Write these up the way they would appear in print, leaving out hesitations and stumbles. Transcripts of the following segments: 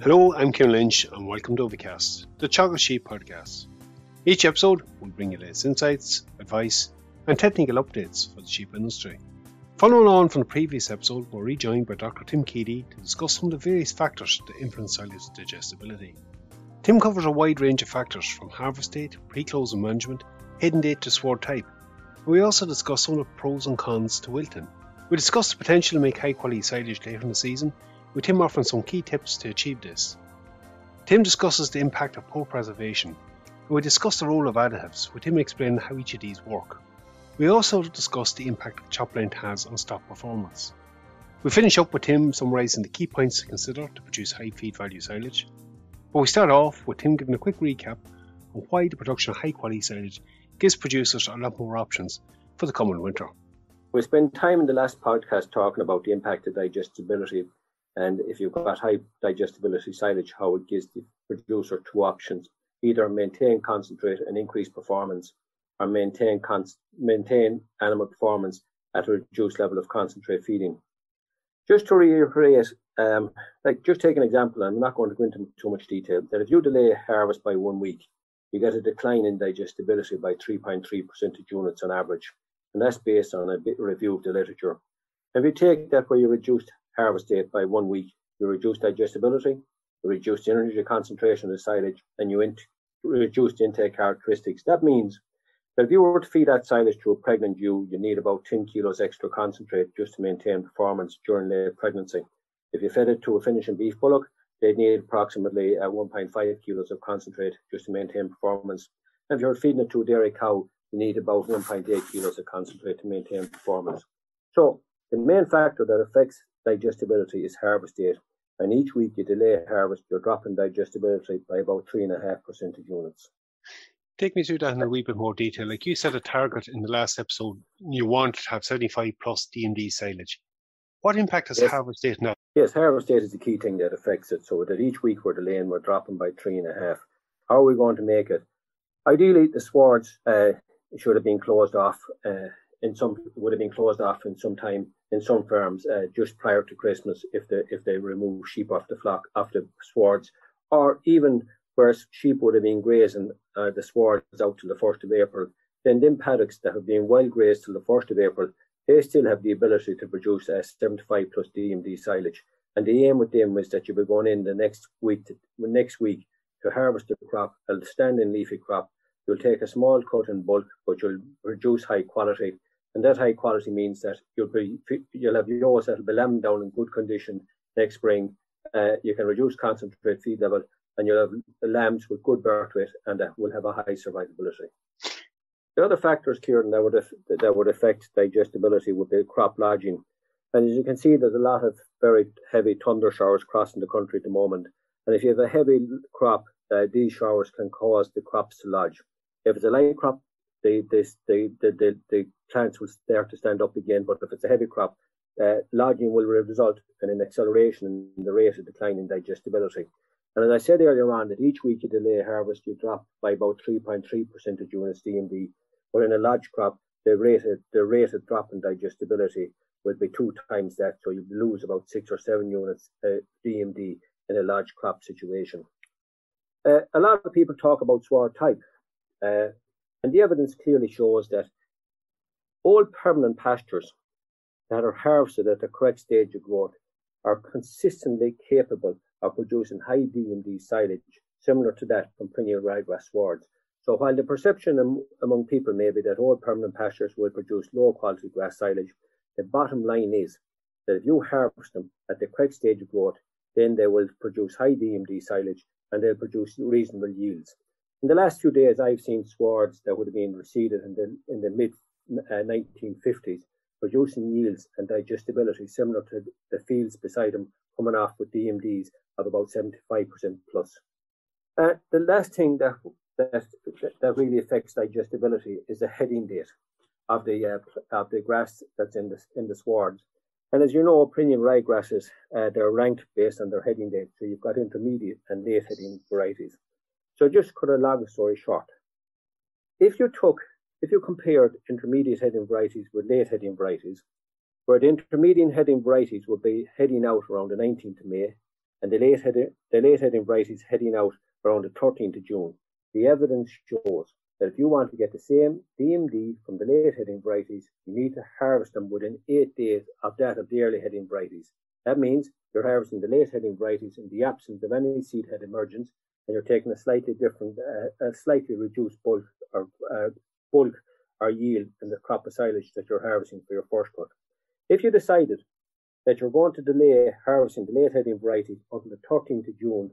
Hello, I'm Ciarán Lynch and welcome to Teagasc, the Teagasc Sheep podcast. Each episode will bring you latest insights, advice and technical updates for the sheep industry. Following on from the previous episode, we're rejoined by Dr. Tim Keady to discuss some of the various factors that influence silage digestibility. Tim covers a wide range of factors from harvest date, pre-closing management, heading date to sward type. We also discuss some of the pros and cons to wilting. We discuss the potential to make high quality silage later in the season, with Tim offering some key tips to achieve this. Tim discusses the impact of poor preservation, and we discuss the role of additives, with Tim explaining how each of these work. We also discuss the impact chop length has on stock performance. We finish up with Tim summarising the key points to consider to produce high feed value silage. But we start off with Tim giving a quick recap on why the production of high quality silage gives producers a lot more options for the coming winter. We spent time in the last podcast talking about the impact of digestibility, and if you've got high digestibility silage, how it gives the producer two options: either maintain concentrate and increase performance, or maintain animal performance at a reduced level of concentrate feeding. Just to reiterate, just take an example, and I'm not going to go into too much detail, that if you delay harvest by 1 week, you get a decline in digestibility by 3.3 percentage units on average, and that's based on a review of the literature. If you take that where you reduced harvest date by 1 week, you reduce digestibility, you reduce the energy concentration of the silage, and you reduce the intake characteristics. That means that if you were to feed that silage to a pregnant ewe, you need about 10 kilos extra concentrate just to maintain performance during late pregnancy. If you fed it to a finishing beef bullock, they'd need approximately 1.5 kilos of concentrate just to maintain performance. And if you're feeding it to a dairy cow, you need about 1.8 kilos of concentrate to maintain performance. So the main factor that affects digestibility is harvest date, and each week you delay harvest, you're dropping digestibility by about 3.5 percentage units. Take me through that in a wee bit more detail. Like you set a target in the last episode, you want to have 75 plus DMD silage. What impact has harvest date now? Yes, harvest date is the key thing that affects it. So that each week we're delaying, we're dropping by 3.5. How are we going to make it? Ideally, the swards should have been closed off. Would have been closed off in some time in some farms just prior to Christmas if they remove sheep off the flock, off the swards, or even where sheep would have been grazing the swards out till the 1st of April. Then them paddocks that have been well grazed till the 1st of April, they still have the ability to produce 75 plus DMD silage. And the aim with them is that you'll be going in the next week to harvest the crop, a standing leafy crop. You'll take a small cut in bulk, but you'll produce high quality. And that high quality means that you'll have ewes that'll be lambed down in good condition next spring. You can reduce concentrate feed level, and you'll have lambs with good birth weight and will have a high survivability. The other factors, Ciarán, that would affect digestibility would be crop lodging. And as you can see, there's a lot of very heavy thunder showers crossing the country at the moment. And if you have a heavy crop, these showers can cause the crops to lodge. If it's a light crop, the plants will start to stand up again. But if it's a heavy crop, lodging will result in an acceleration in the rate of decline in digestibility. And as I said earlier on, that each week you delay harvest, you drop by about 3.3 percentage units DMD. But in a large crop, the rate of drop in digestibility will be 2 times that. So you lose about 6 or 7 units DMD in a large crop situation. A lot of people talk about sward type. And the evidence clearly shows that all permanent pastures that are harvested at the correct stage of growth are consistently capable of producing high DMD silage, similar to that from perennial ryegrass swards. So while the perception among people may be that all permanent pastures will produce low quality grass silage, the bottom line is that if you harvest them at the correct stage of growth, then they will produce high DMD silage and they'll produce reasonable yields. In the last few days, I've seen swards that would have been reseeded in the mid-1950s, producing yields and digestibility similar to the fields beside them, coming off with DMDs of about 75% plus. The last thing that really affects digestibility is the heading date of the grass that's in the swards. And as you know, perennial ryegrasses, they're ranked based on their heading date. So you've got intermediate and late heading varieties. So just cut a long story short, if you compared intermediate heading varieties with late heading varieties, where the intermediate heading varieties would be heading out around the 19th of May, and the late heading varieties heading out around the 13th of June. The evidence shows that if you want to get the same DMD from the late heading varieties, you need to harvest them within 8 days of that of the early heading varieties. That means you're harvesting the late heading varieties in the absence of any seed head emergence, and you're taking a slightly reduced bulk or yield in the crop of silage that you're harvesting for your first cut. If you decided that you're going to delay harvesting the late heading varieties until the 13th of June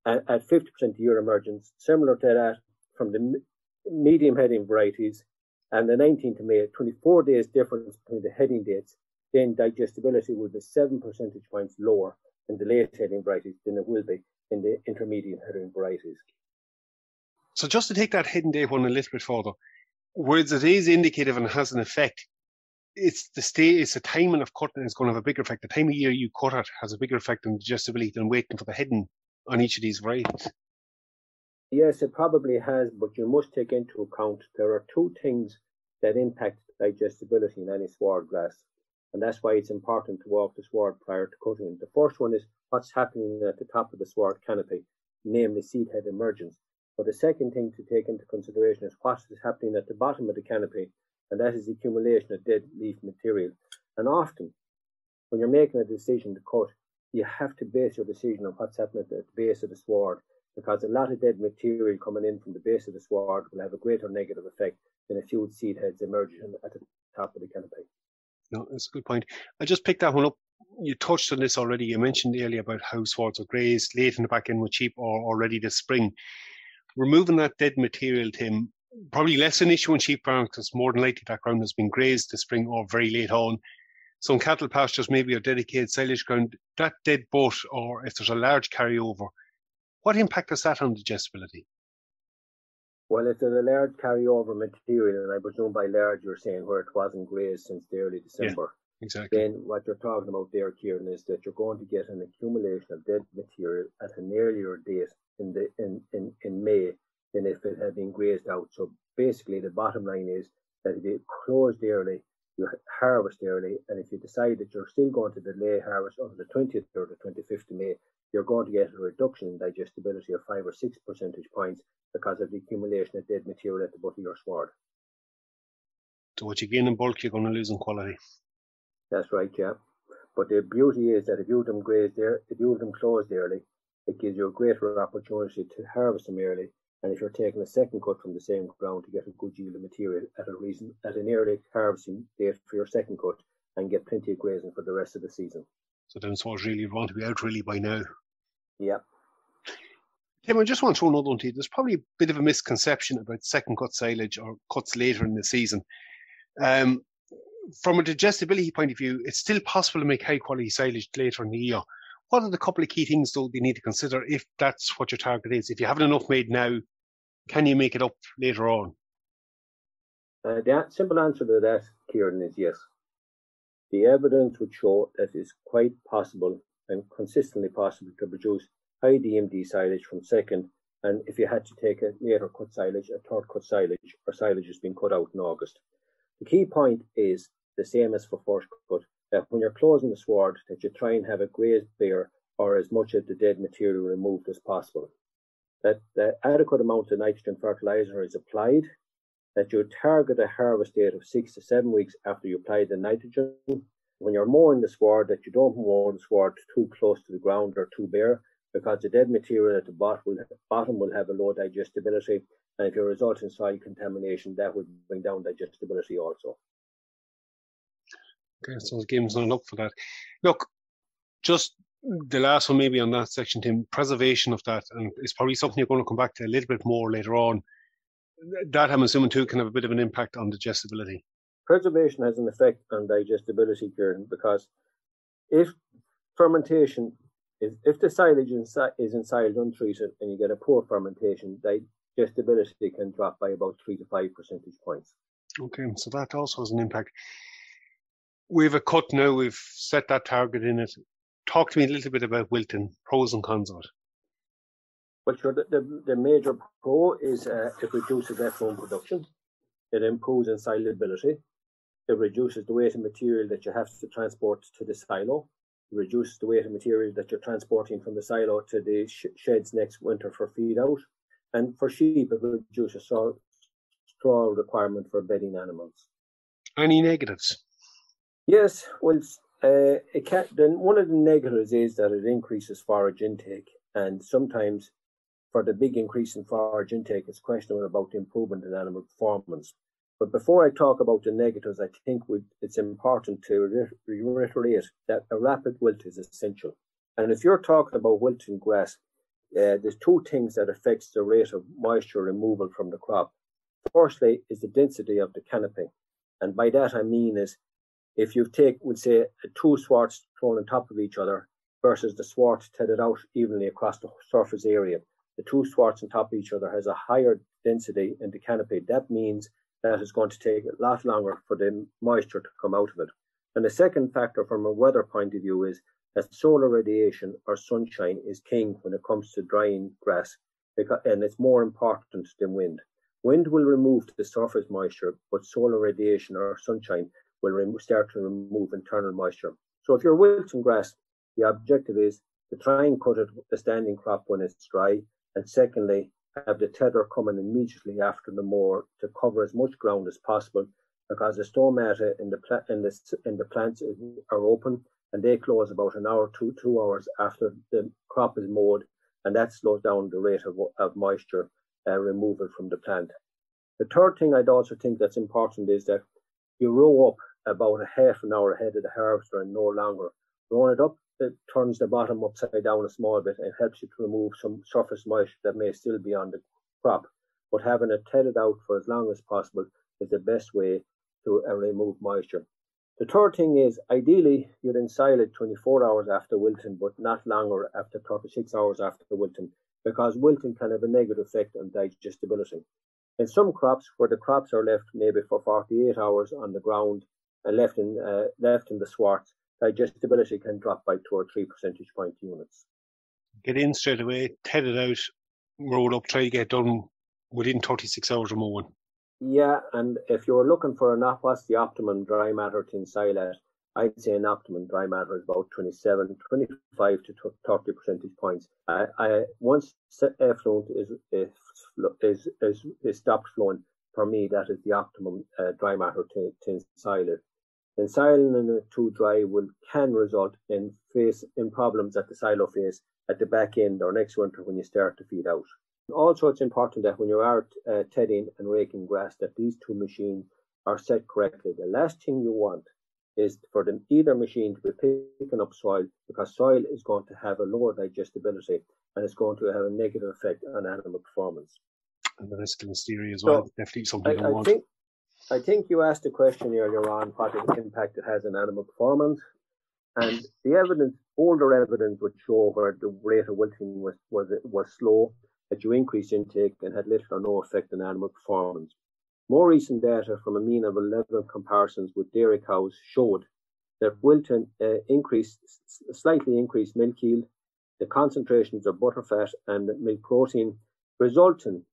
at 50% year emergence, similar to that from the medium heading varieties, and the 19th of May, 24 days difference between the heading dates, then digestibility will be 7 percentage points lower in the late heading varieties than it will be in the intermediate heading varieties. So just to take that heading day one a little bit further, whereas it is indicative and has an effect, it's the timing of cutting is going to have a bigger effect. The time of year you cut it has a bigger effect on digestibility than waiting for the heading on each of these varieties. Yes, it probably has, but you must take into account there are two things that impact digestibility in any sward grass, and that's why it's important to walk the sward prior to cutting. The first one is what's happening at the top of the sward canopy, namely seed head emergence. But the second thing to take into consideration is what is happening at the bottom of the canopy, and that is the accumulation of dead leaf material. And often, when you're making a decision to cut, you have to base your decision on what's happening at the base of the sward, because a lot of dead material coming in from the base of the sward will have a greater negative effect than a few seed heads emerging at the top of the canopy. No, that's a good point. I just picked that one up. You touched on this already. You mentioned earlier about how swards are grazed late in the back end with sheep or already this spring. Removing that dead material, Tim, probably less an issue in sheep farms because more than likely that ground has been grazed this spring or very late on. Some cattle pastures maybe are dedicated silage ground. That dead butt, or if there's a large carryover, what impact has that on digestibility? Well, if there's a large carryover material, and I presume by large you're saying where it wasn't grazed since the early December, exactly. Then what you're talking about there, Ciarán, is that you're going to get an accumulation of dead material at an earlier date in May than if it had been grazed out. So basically the bottom line is that if you closed early, you harvest early, and if you decide that you're still going to delay harvest until the 20th or the 25th of May, you're going to get a reduction in digestibility of 5 or 6 percentage points because of the accumulation of dead material at the butt of your sward. So what you gain in bulk, you're going to lose in quality. That's right, yeah. But the beauty is that if you have them grazed there, if you have them closed early, it gives you a greater opportunity to harvest them early. And if you're taking a second cut from the same ground to get a good yield of material at an early harvesting date for your second cut and get plenty of grazing for the rest of the season. So then swards really want to be out really by now. Yeah. Tim, I just want to throw another one to you. There's probably a bit of a misconception about second cut silage or cuts later in the season. From a digestibility point of view, it's still possible to make high quality silage later in the year. What are the couple of key things though you need to consider if that's what your target is? If you haven't enough made now, can you make it up later on? The simple answer to that, Ciarán, is yes. The evidence would show that it's quite possible and consistently possible to produce high DMD silage from second, and if you had to take a later cut silage, a third cut silage, or silage has been cut out in August. The key point is the same as for first cut, that when you're closing the sward, that you try and have it grazed bare or as much of the dead material removed as possible. That the adequate amount of nitrogen fertilizer is applied, that you target a harvest date of 6 to 7 weeks after you apply the nitrogen. When you're mowing the sward, that you don't mow the sward too close to the ground or too bare, because the dead material at the bottom will have a low digestibility, and if you result in soil contamination, that would bring down digestibility also. Okay, so the game's not up for that. Look, just the last one maybe on that section, Tim, preservation of that, and it's probably something you're going to come back to a little bit more later on. That, I'm assuming, too, can have a bit of an impact on digestibility. Preservation has an effect on digestibility, Ciarán, because if fermentation, if the silage is in silage untreated and you get a poor fermentation, digestibility can drop by about 3 to 5 percentage points. Okay, so that also has an impact. We have a cut now, we've set that target in it. Talk to me a little bit about wilting, pros and cons of it. Well, sure, the major pro is it reduces effluent production. It improves insolubility. It reduces the weight of material that you have to transport to the silo. reduces the weight of material that you're transporting from the silo to the sheds next winter for feed out. And for sheep, it reduces straw requirement for bedding animals. Any negatives? Yes, well, one of the negatives is that it increases forage intake, and sometimes for the big increase in forage intake, it's questionable about the improvement in animal performance. But before I talk about the negatives, I think it's important to reiterate that a rapid wilt is essential. And if you're talking about wilting grass, there's two things that affects the rate of moisture removal from the crop. Firstly is the density of the canopy. And by that I mean is if you take, would say, two swards thrown on top of each other versus the sward tethered out evenly across the surface area, the two swards on top of each other has a higher density in the canopy. That means that it's going to take a lot longer for the moisture to come out of it. And the second factor from a weather point of view is that solar radiation or sunshine is king when it comes to drying grass, and it's more important than wind. Wind will remove the surface moisture, but solar radiation or sunshine will start to remove internal moisture. So if you're wilting grass, the objective is to try and cut it, the standing crop when it's dry, and secondly, have the tether coming immediately after the mower to cover as much ground as possible, because the stomata in the plants are open and they close about an hour to 2 hours after the crop is mowed, and that slows down the rate of moisture removal from the plant. The third thing I'd also think that's important is that you row up about a half an hour ahead of the harvester and no longer. Rowing it up, it turns the bottom upside down a small bit and helps you to remove some surface moisture that may still be on the crop. But having it tethered out for as long as possible is the best way to remove moisture. The third thing is, ideally, you'd ensile it 24 hours after wilting, but not longer, after 36 hours after wilting, because wilting can have a negative effect on digestibility. In some crops, where the crops are left maybe for 48 hours on the ground and left in the swards, digestibility can drop by 2 or 3 percentage point units. Get in straight away, ted it out, roll up, try to get done within 36 hours or more. Yeah, and if you're looking for what's the optimum dry matter to ensile at, I'd say an optimum dry matter is about 25 to 30 percentage points. Once effluent is stopped flowing, for me, that is the optimum dry matter to ensile it. Ensiling it too dry can result in problems that the silo face at the back end or next winter when you start to feed out. Also, it's important that when you are tedding and raking grass, that these two machines are set correctly. The last thing you want is for either machine to be picking up soil, because soil is going to have a lower digestibility and it's going to have a negative effect on animal performance. And the risk of listeria as well, definitely something you don't want. I think you asked a question earlier on what impact it has on animal performance, and the older evidence would show where the rate of wilting was slow, that you increased intake and had little or no effect on animal performance. More recent data from a mean of 11 comparisons with dairy cows showed that wilting slightly increased milk yield, the concentrations of butterfat and milk protein, resulting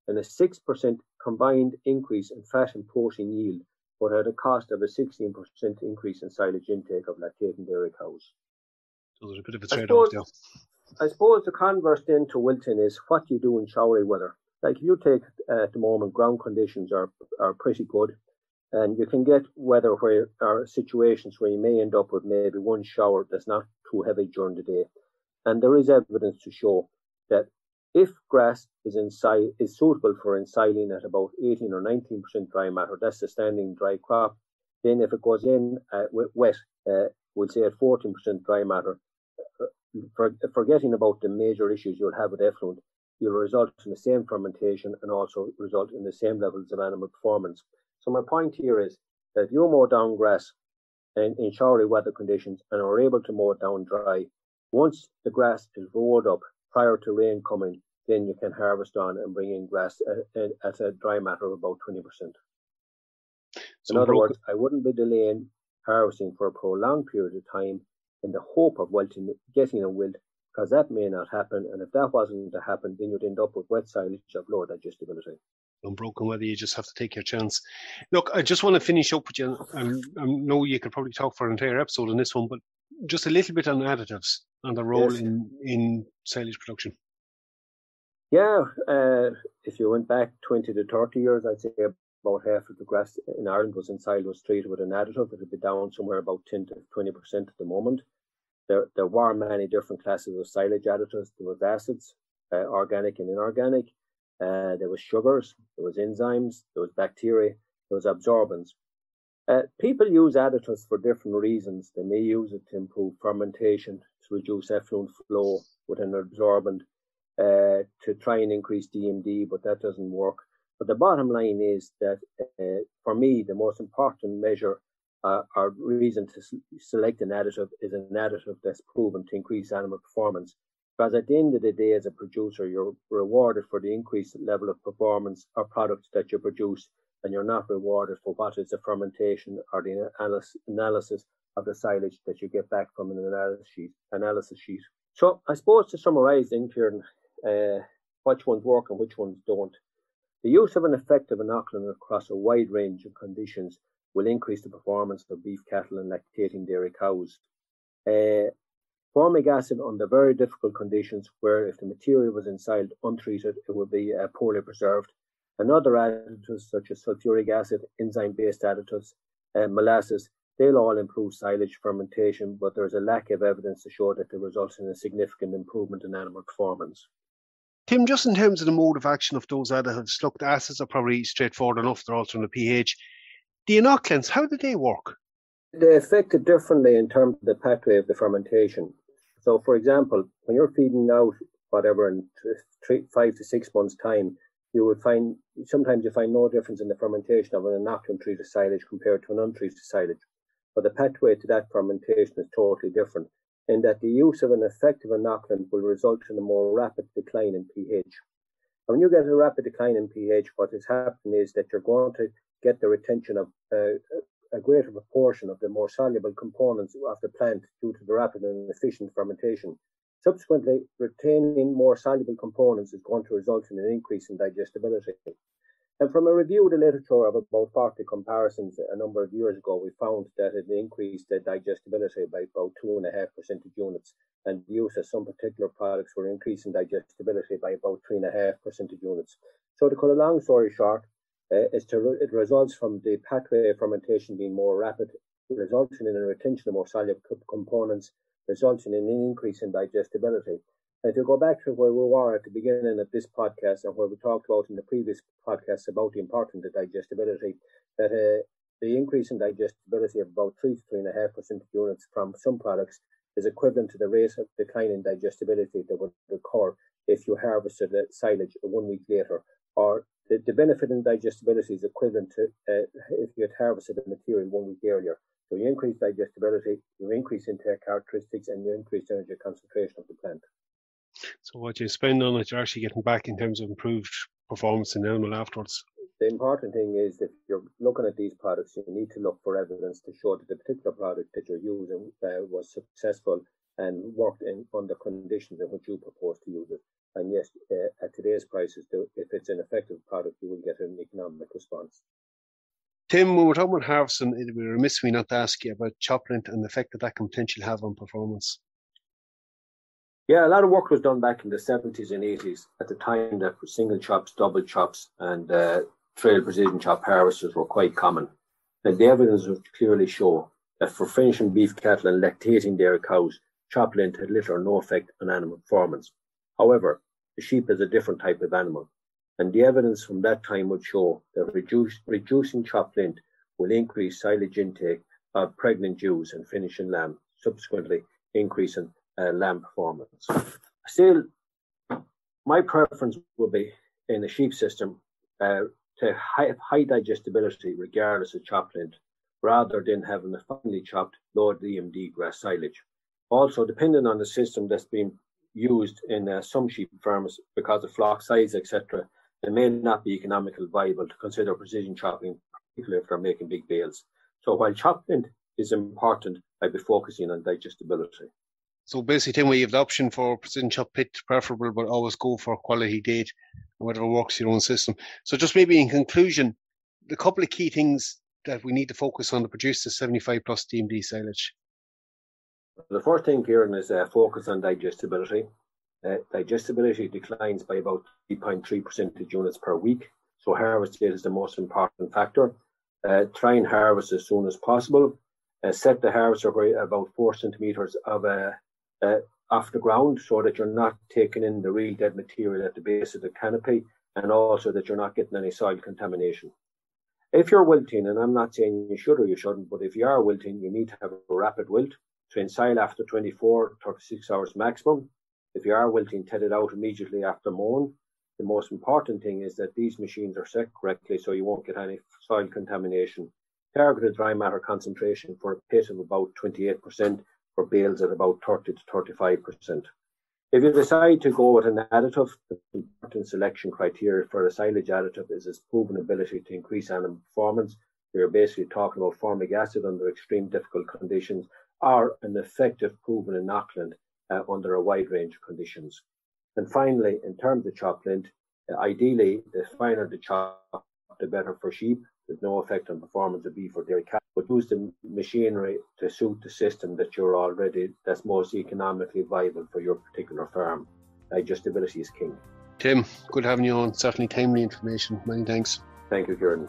in a 6% combined increase in fat and protein yield, but at a cost of a 16% increase in silage intake of lactating dairy cows. So there's a bit of a trade-off there. I suppose the converse then to wilting is what you do in showery weather. Like if you take at the moment, ground conditions are pretty good, and you can get weather where are situations where you may end up with maybe one shower that's not too heavy during the day. And there is evidence to show that if grass is suitable for ensiling at about 18 or 19% dry matter, that's the standing dry crop. Then if it goes in wet, we'll say at 14% dry matter, forgetting about the major issues you'll have with effluent, you'll result in the same fermentation and also result in the same levels of animal performance. So my point here is that if you mow down grass in showery weather conditions and are able to mow it down dry, once the grass is rolled up prior to rain coming, then you can harvest on and bring in grass at a dry matter of about 20%. So in other words, I wouldn't be delaying harvesting for a prolonged period of time in the hope of getting a wilt, because that may not happen. And if that wasn't to happen, then you'd end up with wet silage of lower digestibility. Unbroken weather, you just have to take your chance. Look, I just want to finish up with you. I know you could probably talk for an entire episode on this one, but just a little bit on additives and the role in silage production. Yeah, if you went back 20 to 30 years, I'd say about half of the grass in Ireland was in silage treated with an additive. It would be down somewhere about 10 to 20% at the moment. There were many different classes of silage additives. There was acids, organic and inorganic. There was sugars, there was enzymes, there was bacteria, there was absorbents. People use additives for different reasons. They may use it to improve fermentation, to reduce effluent flow with an absorbent, to try and increase DMD, but that doesn't work. But the bottom line is that, for me, the most important measure or reason to select an additive is an additive that's proven to increase animal performance. Because at the end of the day, as a producer, you're rewarded for the increased level of performance or products that you produce, and you're not rewarded for what is the fermentation or the analysis of the silage that you get back from an analysis sheet. So I suppose to summarise in Ciarán, which ones work and which ones don't. The use of an effective inoculant across a wide range of conditions will increase the performance of beef cattle and lactating dairy cows. Formic acid under very difficult conditions where if the material was ensiled untreated, it would be poorly preserved. And other additives such as sulfuric acid, enzyme-based additives, molasses, they'll all improve silage fermentation, but there's a lack of evidence to show that they result in a significant improvement in animal performance. Tim, just in terms of the mode of action of those additives, look, the acids are probably straightforward enough. They're also on the pH. The inoculants, how do they work? They affect it differently in terms of the pathway of the fermentation. So, for example, when you're feeding out whatever in 5 to 6 months' time, you would find sometimes you find no difference in the fermentation of an inoculant treated silage compared to an untreated silage. But the pathway to that fermentation is totally different, in that the use of an effective inoculant will result in a more rapid decline in pH. And when you get a rapid decline in pH, what is happening is that you're going to get the retention of a greater proportion of the more soluble components of the plant due to the rapid and efficient fermentation. Subsequently, retaining more soluble components is going to result in an increase in digestibility. And from a review of the literature of about 40 comparisons a number of years ago, we found that it increased the digestibility by about 2.5 percentage units, and the use of some particular products were increasing digestibility by about 3.5 percentage units. So to cut a long story short, it results from the pathway of fermentation being more rapid, resulting in a retention of more soluble components, resulting in an increase in digestibility. And to go back to where we were at the beginning of this podcast and where we talked about in the previous podcast about the importance of digestibility, that the increase in digestibility of about 3 to 3.5 percentage units from some products is equivalent to the rate of decline in digestibility that would occur if you harvested the silage 1 week later, or the benefit in digestibility is equivalent to if you had harvested the material 1 week earlier. So you increase digestibility, you increase intake characteristics, and you increase energy concentration of the plant. So what you spend on it, you're actually getting back in terms of improved performance in the animal afterwards. The important thing is that if you're looking at these products, you need to look for evidence to show that the particular product that you're using was successful and worked under conditions in which you propose to use it. And yes, at today's prices, if it's an effective product, you will get an economic response. Tim, when we're talking about harvesting, it would be remiss me not to ask you about chop lint and the effect that can potentially have on performance. Yeah, a lot of work was done back in the 70s and 80s at the time that single chops, double chops, and trail precision chop harvesters were quite common. And the evidence would clearly show that for finishing beef cattle and lactating dairy cows, chop lint had little or no effect on animal performance. However, the sheep is a different type of animal, and the evidence from that time would show that reducing chop lint will increase silage intake of pregnant ewes and finishing lamb, subsequently increasing lamb performance. Still, my preference would be in the sheep system to have high digestibility regardless of chop lint, rather than having a finely chopped low DMD grass silage. Also, depending on the system that's being used in some sheep farms because of flock size, etc., it may not be economically viable to consider precision chopping, particularly if they're making big bales. So while chop lint is important, I'd be focusing on digestibility. So basically, Tim, we have the option for precision chop pit preferable, but always go for quality date and whatever works your own system. So just maybe in conclusion, the couple of key things that we need to focus on to produce the 75 plus DMD silage. The first thing, Ciarán, is focus on digestibility. Digestibility declines by about 3.3 percentage units per week, so harvest date is the most important factor. Try and harvest as soon as possible. Set the harvester about 4 centimetres off the ground so that you're not taking in the real dead material at the base of the canopy, and also that you're not getting any soil contamination. If you're wilting, and I'm not saying you should or you shouldn't, but if you are wilting, you need to have a rapid wilt. Train soil after 36 hours maximum. If you are wilting, ted it out immediately after mowing. The most important thing is that these machines are set correctly so you won't get any soil contamination. Targeted dry matter concentration for a pit of about 28%, for bales at about 30 to 35%. If you decide to go with an additive, the important selection criteria for a silage additive is its proven ability to increase animal performance. You're basically talking about formic acid under extreme difficult conditions, or an effective proven inoculant under a wide range of conditions. And finally, in terms of chop lint, ideally, the finer the chop, the better for sheep. There's no effect on performance of beef or dairy cattle, but use the machinery to suit the system that's most economically viable for your particular farm. Digestibility is king. Tim, good having you on. Certainly timely information. Many thanks. Thank you, Ciarán.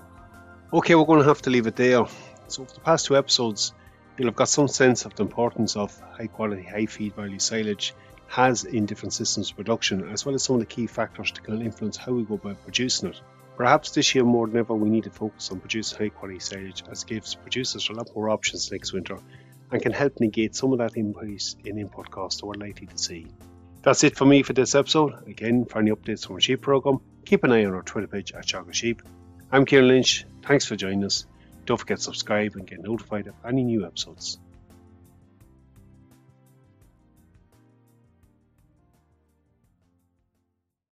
Okay, we're going to have to leave it there. So for the past 2 episodes, you'll have got some sense of the importance of high quality, high feed value silage has in different systems of production, as well as some of the key factors that can influence how we go about producing it. Perhaps this year more than ever we need to focus on producing high quality silage, as it gives producers a lot more options next winter and can help negate some of that increase in input costs that we're likely to see. That's it for me for this episode. Again, for any updates from our sheep programme, keep an eye on our Twitter page at Teagasc Sheep. I'm Ciarán Lynch, thanks for joining us. Don't forget to subscribe and get notified of any new episodes.